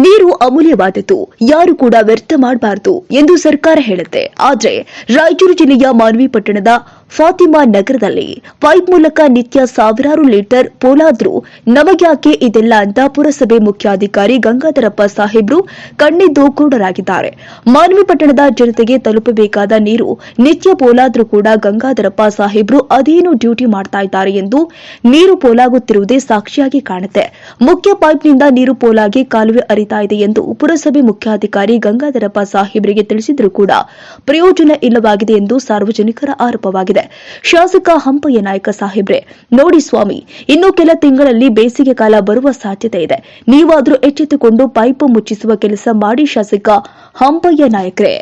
ನೀರು ಅಮೂಲ್ಯವಾದದ್ದು, ಯಾರು ಕೂಡ ವ್ಯರ್ಥ ಮಾಡಬಾರದು ಎಂದು ಸರ್ಕಾರ ಹೇಳುತ್ತೆ. ಆದರೆ ರಾಯಚೂರು ಜಿಲ್ಲೆಯ ಮಾನ್ವಿ ಪಟ್ಟಣದ ಫಾತಿಮಾ ನಗರದಲ್ಲಿ ಪೈಪ್ ಮೂಲಕ ನಿತ್ಯ ಸಾವಿರಾರು ಲೀಟರ್ ಪೋಲಾದ್ರೂ ನಮಗ್ಯಾಕೆ ಇದೆಲ್ಲ ಅಂತ ಪುರಸಭೆ ಮುಖ್ಯಾಧಿಕಾರಿ ಗಂಗಾಧರಪ್ಪ ಸಾಹೇಬ್ರು ಕಣ್ಣಿದ್ದು ಕುರುಡರಾಗಿದ್ದಾರೆ. ಮಾನ್ವಿ ಪಟ್ಟಣದ ಜನತೆಗೆ ತಲುಪಬೇಕಾದ ನೀರು ನಿತ್ಯ ಪೋಲಾದ್ರೂ ಕೂಡ ಗಂಗಾಧರಪ್ಪ ಸಾಹೇಬ್ರು ಅದೇನು ಡ್ಯೂಟಿ ಮಾಡ್ತಾ ಇದ್ದಾರೆ ಎಂದು ನೀರು ಪೋಲಾಗುತ್ತಿರುವುದೇ ಸಾಕ್ಷಿಯಾಗಿ ಕಾಣುತ್ತೆ. ಮುಖ್ಯ ಪೈಪ್ನಿಂದ ನೀರು ಪೋಲಾಗಿ ಕಾಲುವೆ ಅರಿತಾ ಇದೆ ಎಂದು ಪುರಸಭೆ ಮುಖ್ಯಾಧಿಕಾರಿ ಗಂಗಾಧರಪ್ಪ ಸಾಹೇಬ್ರಿಗೆ ತಿಳಿಸಿದರೂ ಕೂಡ ಪ್ರಯೋಜನ ಇಲ್ಲವಾಗಿದೆ ಎಂದು ಸಾರ್ವಜನಿಕರ ಆರೋಪವಾಗಿದೆ. ಶಾಸಕ ಹಂಪಯ್ಯ ನಾಯಕ ಸಾಹೇಬ್ರೆ, ನೋಡಿ ಸ್ವಾಮಿ, ಇನ್ನು ಕೆಲ ತಿಂಗಳಲ್ಲಿ ಬೇಸಿಗೆ ಕಾಲ ಬರುವ ಸಾಧ್ಯತೆ ಇದೆ. ನೀವಾದರೂ ಎಚ್ಚೆತ್ತುಕೊಂಡು ಪೈಪ್ ಮುಚ್ಚಿಸುವ ಕೆಲಸ ಮಾಡಿ ಶಾಸಕ ಹಂಪಯ್ಯ ನಾಯಕ್ರೆ.